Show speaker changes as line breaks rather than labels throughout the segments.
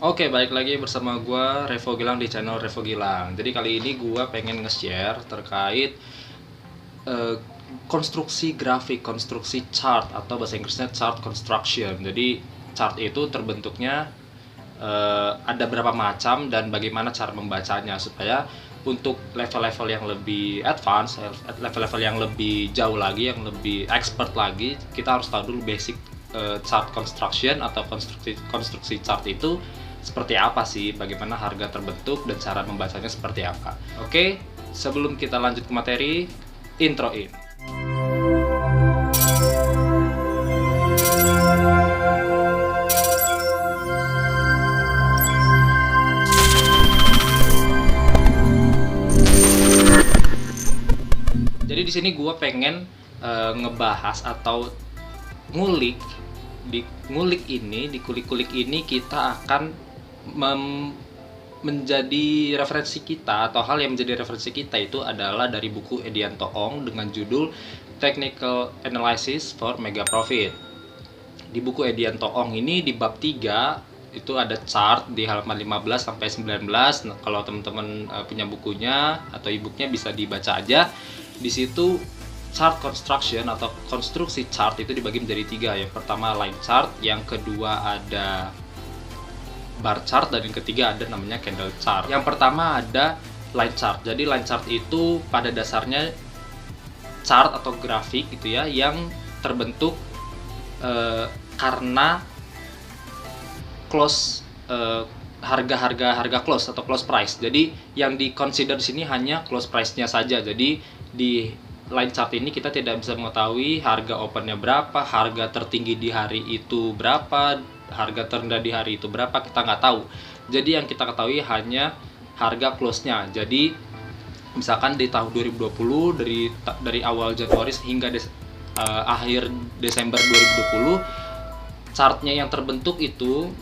Oke, balik lagi bersama gua Revo Gilang di channel Revo Gilang. Jadi kali ini gua pengen nge-share terkait eh, konstruksi grafik, konstruksi chart atau bahasa Inggrisnya chart construction. Jadi chart itu terbentuknya ada berapa macam dan bagaimana cara membacanya supaya untuk level-level yang lebih advance, level-level yang lebih jauh lagi, yang lebih expert lagi, kita harus tahu dulu basic chart construction atau konstruksi chart itu seperti apa sih, bagaimana harga terbentuk dan cara membacanya seperti apa. Oke, sebelum kita lanjut ke materi, introin. Jadi di sini gue pengen ngebahas atau ngulik di kulik-kulik ini kita akan menjadi referensi kita, atau hal yang menjadi referensi kita itu adalah dari buku Edianto Ong dengan judul Technical Analysis for Mega Profit. Di buku Edianto Ong ini di bab 3 itu ada chart di halaman 15 sampai 19. Nah, kalau teman-teman punya bukunya atau e-booknya bisa dibaca aja. Di situ chart construction atau konstruksi chart itu dibagi menjadi 3. Yang pertama line chart, yang kedua ada bar chart, dan yang ketiga ada namanya candle chart. Yang pertama ada line chart. Jadi line chart itu pada dasarnya chart atau grafik gitu ya, yang terbentuk karena close harga close atau close price. Jadi yang di consider di sini hanya close price-nya saja. Jadi di line chart ini kita tidak bisa mengetahui harga opennya berapa, harga tertinggi di hari itu berapa, harga terendah di hari itu berapa, kita nggak tahu. Jadi yang kita ketahui hanya harga close-nya. Jadi misalkan di tahun 2020 dari awal Januari hingga akhir Desember 2020, chartnya yang terbentuk itu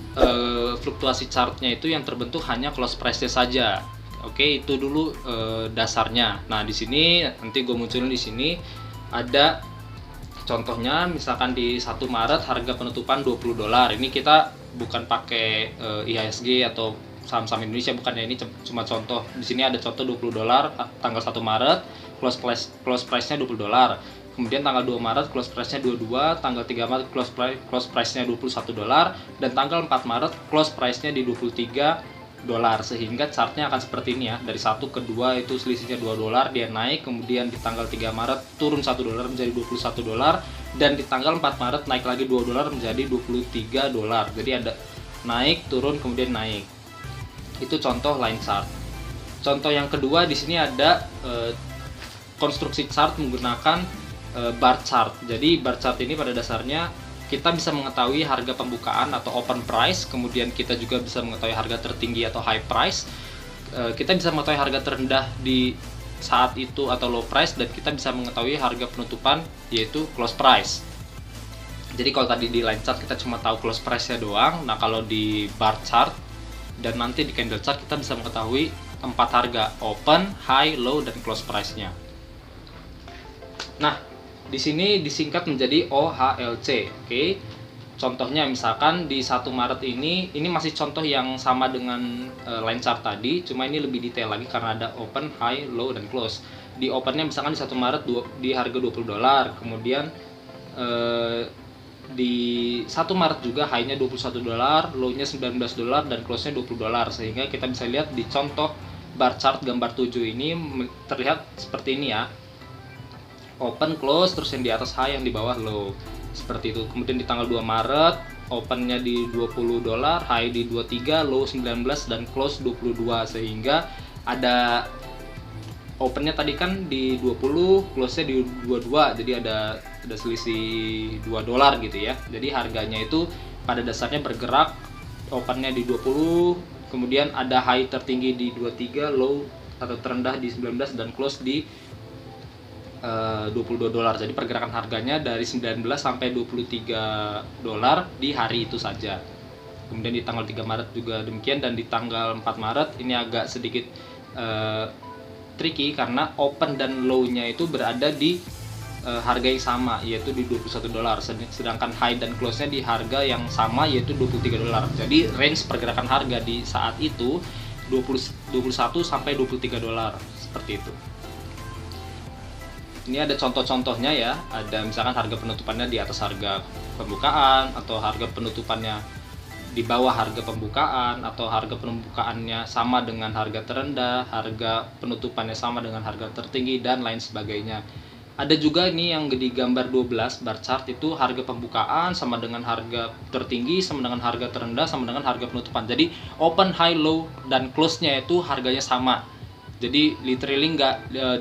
fluktuasi chartnya itu yang terbentuk hanya close price-nya saja. Oke, itu dulu dasarnya. Nah, di sini nanti gue munculin di sini ada contohnya, misalkan di 1 Maret harga penutupan $20. Ini kita bukan pakai IHSG atau saham-saham Indonesia, bukan ya, ini cuma contoh. Di sini ada contoh $20 tanggal 1 Maret, close price-nya $20. Kemudian tanggal 2 Maret close price-nya 22, tanggal 3 Maret close price-nya $21, dan tanggal 4 Maret close price-nya di $23. Sehingga chartnya akan seperti ini ya, dari 1 ke 2 itu selisihnya $2, dia naik, kemudian di tanggal 3 Maret turun $1 menjadi $21, dan di tanggal 4 Maret naik lagi $2 menjadi $23. Jadi ada naik, turun, kemudian naik. Itu contoh line chart. Contoh yang kedua di sini ada konstruksi chart menggunakan bar chart. Jadi bar chart ini pada dasarnya kita bisa mengetahui harga pembukaan atau open price, kemudian kita juga bisa mengetahui harga tertinggi atau high price, kita bisa mengetahui harga terendah di saat itu atau low price, dan kita bisa mengetahui harga penutupan yaitu close price. Jadi kalau tadi di line chart kita cuma tahu close price-nya doang. Nah, kalau di bar chart dan nanti di candle chart kita bisa mengetahui 4 harga: open, high, low, dan close price-nya. Nah, di sini disingkat menjadi OHLC. Oke. Contohnya misalkan di 1 Maret ini masih contoh yang sama dengan line chart tadi, cuma ini lebih detail lagi karena ada open, high, low, dan close. Di opennya misalkan di 1 Maret di harga $20, kemudian di 1 Maret juga high-nya $21, low-nya $19, dan close-nya $20. Sehingga kita bisa lihat di contoh bar chart gambar 7 ini terlihat seperti ini ya. Open, close, terus yang di atas high, yang di bawah low, seperti itu. Kemudian di tanggal 2 Maret opennya di $20, high di 23, low 19, dan close 22. Sehingga ada opennya tadi kan di 20, close-nya di 22, jadi ada selisih $2 gitu ya. Jadi harganya itu pada dasarnya bergerak, opennya di 20, kemudian ada high tertinggi di 23, low atau terendah di 19, dan close di $22. Jadi pergerakan harganya dari 19 sampai $23 di hari itu saja. Kemudian di tanggal 3 Maret juga demikian, dan di tanggal 4 Maret ini agak sedikit tricky karena open dan low-nya itu berada di harga yang sama, yaitu di $21, sedangkan high dan close-nya di harga yang sama, yaitu $23. Jadi range pergerakan harga di saat itu 21 sampai $23, seperti itu. Ini ada contoh-contohnya ya, ada misalkan harga penutupannya di atas harga pembukaan, atau harga penutupannya di bawah harga pembukaan, atau harga pembukaannya sama dengan harga terendah, harga penutupannya sama dengan harga tertinggi, dan lain sebagainya. Ada juga ini yang di gambar 12 bar chart, itu harga pembukaan sama dengan harga tertinggi, sama dengan harga terendah, sama dengan harga penutupan. Jadi open, high, low, dan close-nya itu harganya sama. Jadi literally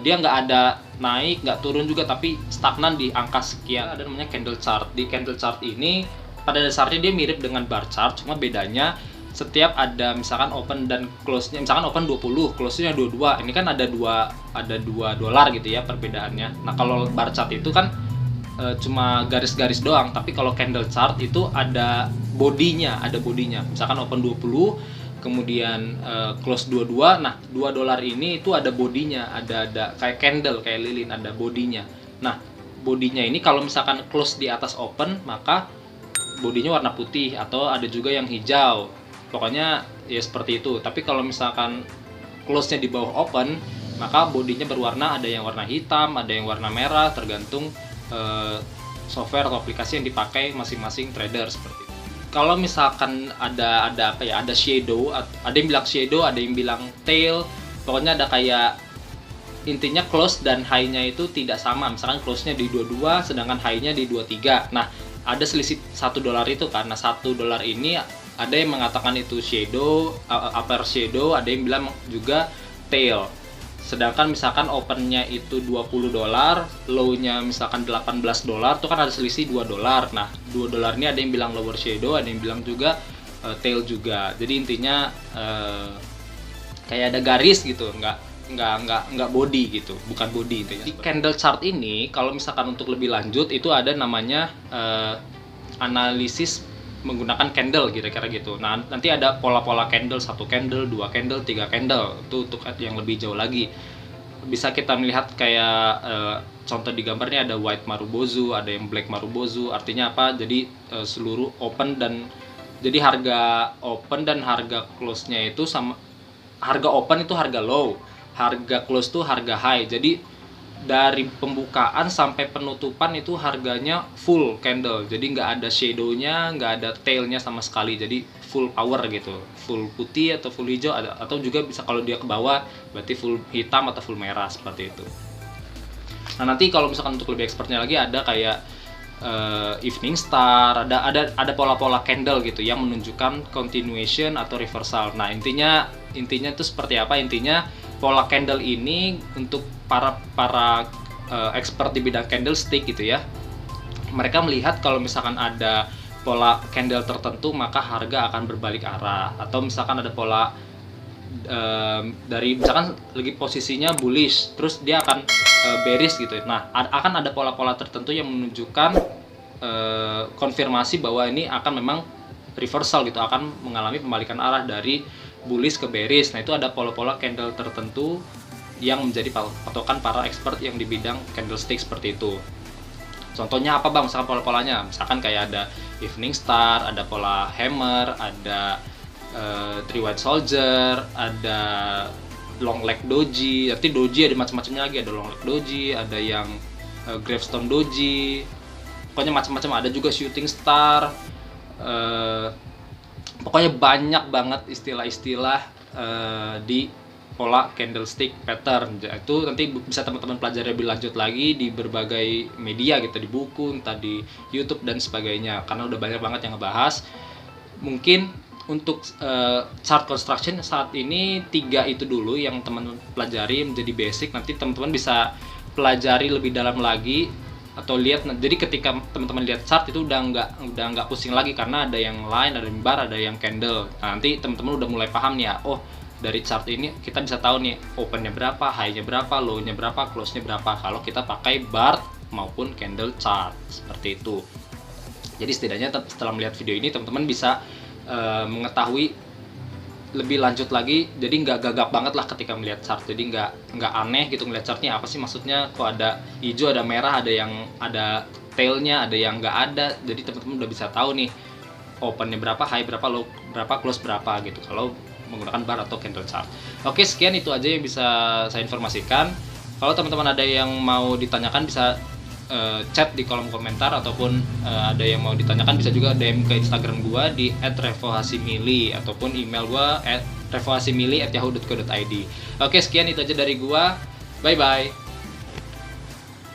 dia nggak ada naik, nggak turun juga, tapi stagnan di angka sekian. Ada namanya candle chart. Di candle chart ini pada dasarnya dia mirip dengan bar chart, cuma bedanya setiap ada misalkan open dan close-nya, misalkan open 20, close-nya 22. Ini kan ada $2 gitu ya perbedaannya. Nah, kalau bar chart itu kan cuma garis-garis doang, tapi kalau candle chart itu ada bodinya, Misalkan open 20, kemudian close 22. Nah, $2 ini itu ada bodinya, ada kayak candle, kayak lilin, ada bodinya. Nah, bodinya ini kalau misalkan close di atas open, maka bodinya warna putih, atau ada juga yang hijau. Pokoknya ya seperti itu. Tapi kalau misalkan close-nya di bawah open, maka bodinya berwarna, ada yang warna hitam, ada yang warna merah, tergantung software atau aplikasi yang dipakai masing-masing trader, seperti itu. Kalau misalkan ada apa ya, ada shadow, ada yang bilang shadow, ada yang bilang tail, pokoknya ada kayak, intinya close dan high-nya itu tidak sama. Misalkan close-nya di 22, sedangkan high-nya di 23. Nah, ada selisih $1 itu, karena $1 ini ada yang mengatakan itu shadow, upper shadow, ada yang bilang juga tail. Sedangkan misalkan opennya itu $20, low-nya misalkan $18, itu kan ada selisih $2. Nah, $2 ini ada yang bilang lower shadow, ada yang bilang juga tail juga. Jadi intinya kayak ada garis gitu, nggak body gitu, bukan body intinya. Di candle chart ini, kalau misalkan untuk lebih lanjut, itu ada namanya analisis menggunakan candle, kira-kira gitu. Nah, nanti ada pola-pola candle, 1 candle, 2 candle, 3 candle. Itu untuk yang lebih jauh lagi. Bisa kita melihat kayak contoh di gambarnya ada white marubozu, ada yang black marubozu. Artinya apa? Jadi seluruh open, dan jadi harga open dan harga close-nya itu sama. Harga open itu harga low, harga close itu harga high. Jadi dari pembukaan sampai penutupan itu harganya full candle, jadi nggak ada shadow-nya, nggak ada tail-nya sama sekali. Jadi full power gitu, full putih atau full hijau, atau juga bisa kalau dia ke bawah berarti full hitam atau full merah, seperti itu. Nah, nanti kalau misalkan untuk lebih expertnya lagi, ada kayak evening star, ada pola-pola candle gitu yang menunjukkan continuation atau reversal. Nah, intinya itu seperti apa? Intinya pola candle ini untuk para expert di bidang candlestick gitu ya. Mereka melihat kalau misalkan ada pola candle tertentu, maka harga akan berbalik arah. Atau misalkan ada pola dari misalkan lagi posisinya bullish, terus dia akan bearish gitu. Nah, akan ada pola-pola tertentu yang menunjukkan konfirmasi bahwa ini akan memang reversal gitu, akan mengalami pembalikan arah dari bullish ke bearish. Nah, itu ada pola-pola candle tertentu yang menjadi patokan para expert yang di bidang candlestick, seperti itu. Contohnya apa bang? Misalkan pola-polanya, misalkan kayak ada evening star, ada pola hammer, ada three white soldier, ada long leg doji. Nanti doji ada macam-macamnya lagi, ada long leg doji, ada yang gravestone doji, pokoknya macam-macam. Ada juga shooting star, pokoknya banyak banget istilah-istilah di pola candlestick pattern. Itu nanti bisa teman-teman pelajari lebih lanjut lagi di berbagai media gitu, di buku, entah di YouTube dan sebagainya, karena udah banyak banget yang ngebahas. Mungkin untuk chart construction saat ini 3 itu dulu yang teman-teman pelajari menjadi basic. Nanti teman-teman bisa pelajari lebih dalam lagi atau lihat. Jadi ketika teman-teman lihat chart itu udah nggak pusing lagi, karena ada yang line, ada yang bar, ada yang candle. Nah, nanti teman-teman udah mulai paham nih ya, oh dari chart ini kita bisa tahu nih opennya berapa, high-nya berapa, low-nya berapa, close-nya berapa kalau kita pakai bar maupun candle chart, seperti itu. Jadi setidaknya setelah melihat video ini teman-teman bisa mengetahui lebih lanjut lagi, jadi nggak gagap banget lah ketika melihat chart. Jadi nggak aneh gitu ngeliat chartnya, apa sih maksudnya kok ada hijau, ada merah, ada yang ada tailnya, ada yang nggak ada. Jadi teman-teman udah bisa tahu nih opennya berapa, high berapa, low berapa, close berapa gitu kalau menggunakan bar atau candle chart. Oke, sekian itu aja yang bisa saya informasikan. Kalau teman-teman ada yang mau ditanyakan bisa chat di kolom komentar, ataupun ada yang mau ditanyakan bisa juga DM ke Instagram gua di @revohasimili, ataupun email gua @revohasimili@yahoo.co.id. Oke, sekian itu aja dari gua. Bye bye.